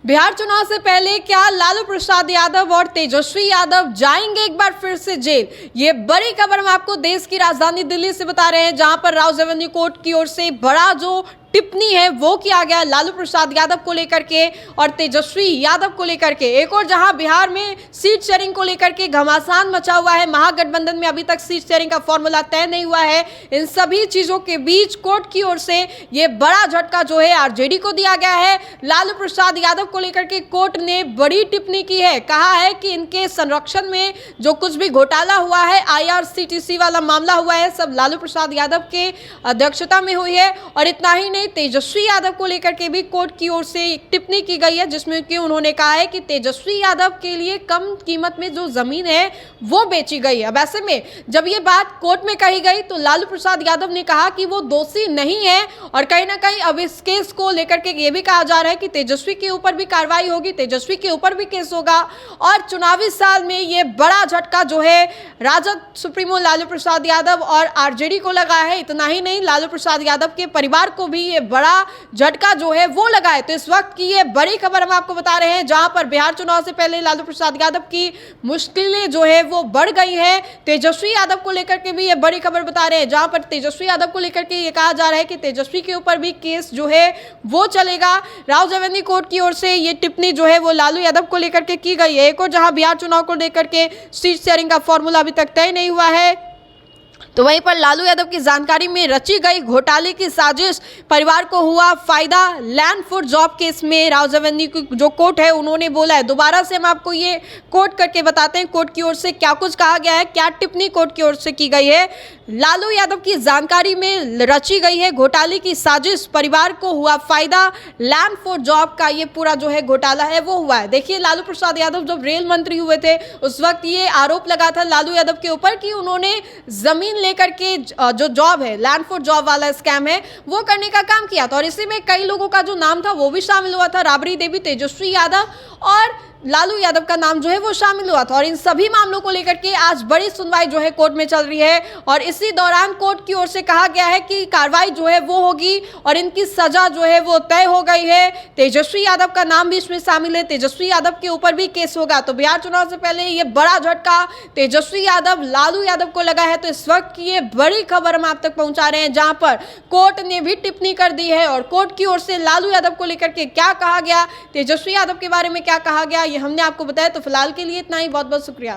बिहार चुनाव से पहले क्या लालू प्रसाद यादव और तेजस्वी यादव जाएंगे एक बार फिर से जेल? ये बड़ी खबर हम आपको देश की राजधानी दिल्ली से बता रहे हैं, जहां पर राउज एवेन्यू कोर्ट की ओर से बड़ा जो टिप्पणी है वो किया गया लालू प्रसाद यादव को लेकर के और तेजस्वी यादव को लेकर के। एक और जहां बिहार में सीट शेयरिंग को लेकर के घमासान मचा हुआ है, महागठबंधन में अभी तक सीट शेयरिंग का फॉर्मूला तय नहीं हुआ है। इन सभी चीजों के बीच कोर्ट की ओर से ये बड़ा झटका जो है आरजेडी को दिया गया है। लालू प्रसाद यादव को लेकर के कोर्ट ने बड़ी टिप्पणी की है, कहा है कि इनके संरक्षण में जो कुछ भी घोटाला हुआ है, IRCTC वाला मामला हुआ है, सब लालू प्रसाद यादव के अध्यक्षता में हुई है। और इतना ही नहीं, तेजस्वी यादव को लेकर के भी कोर्ट की ओर से एक टिप्पणी की गई है, जिसमें कि उन्होंने कहा है कि तेजस्वी यादव के लिए कम कीमत में जो जमीन है वो बेची गई है। अब ऐसे में जब ये बात कोर्ट में कही गई तो लालू प्रसाद यादव ने कहा कि वो दोषी नहीं है और कहीं ना कहीं अब इस केस को लेकर के ये भी कहा जा रहा है कि तेजस्वी के ऊपर भी कार्रवाई होगी, तेजस्वी के ऊपर भी केस होगा। और चुनावी साल में ये बड़ा झटका जो है राजद सुप्रीमो लालू प्रसाद यादव और आरजेडी को लगा है। इतना ही नहीं, लालू प्रसाद यादव के परिवार को भी ये बड़ा झटका जो है वो लगा है। तो इस वक्त की ये बड़ी खबर हम आपको बता रहे हैं, जहां पर बिहार चुनाव से पहले लालू प्रसाद यादव की मुश्किलें जो है वो बढ़ गई है। तेजस्वी यादव को लेकर के भी ये बड़ी खबर बता रहे हैं, जहां पर तेजस्वी यादव को लेकर के ये कहा जा रहा है कि तेजस्वी के ऊपर भी केस जो है वो चलेगा। राउज एवेन्यू कोर्ट की ओर से ये टिप्पणी जो है वो लालू यादव को लेकर के की गई है। एक और जहां बिहार चुनाव को लेकर के सीट शेयरिंग का फॉर्मूला अभी तक तय नहीं हुआ है, तो वहीं पर लालू यादव की जानकारी में रची गई घोटाले की साजिश, परिवार को हुआ फायदा। लैंड फॉर जॉब केस में राउज एवेन्यू की जो कोर्ट है उन्होंने बोला है। दोबारा से हम आपको ये कोर्ट करके बताते हैं कोर्ट की ओर से क्या कुछ कहा गया है, क्या टिप्पणी कोर्ट की ओर से की गई है। लालू यादव की जानकारी में रची गई है घोटाले की साजिश, परिवार को हुआ फायदा। लैंड फॉर जॉब का ये पूरा जो है घोटाला है वो हुआ है। देखिए, लालू प्रसाद यादव जब रेल मंत्री हुए थे उस वक्त ये आरोप लगा था लालू यादव के ऊपर कि उन्होंने जमीन लेकर के जो जॉब है, लैंड फॉर जॉब वाला स्कैम है, वो करने का काम किया था। और इसी में कई लोगों का जो नाम था वो भी शामिल हुआ था, राबड़ी देवी, तेजस्वी यादव और लालू यादव का नाम जो है वो शामिल हुआ था। और इन सभी मामलों को लेकर के आज बड़ी सुनवाई जो है कोर्ट में चल रही है और इसी दौरान कोर्ट की ओर से कहा गया है कि कार्रवाई जो है वो होगी और इनकी सजा जो है वो तय हो गई है। तेजस्वी यादव का नाम भी इसमें शामिल है, तेजस्वी यादव के ऊपर भी केस होगा। तो बिहार चुनाव से पहले ये बड़ा झटका तेजस्वी यादव, लालू यादव को लगा है। तो इस वक्त की ये बड़ी खबर हम आप तक पहुंचा रहे हैं, जहां पर कोर्ट ने भी टिप्पणी कर दी है और कोर्ट की ओर से लालू यादव को लेकर के क्या कहा गया, तेजस्वी यादव के बारे में क्या कहा गया, ये हमने आपको बताया। तो फिलहाल के लिए इतना ही, बहुत बहुत शुक्रिया।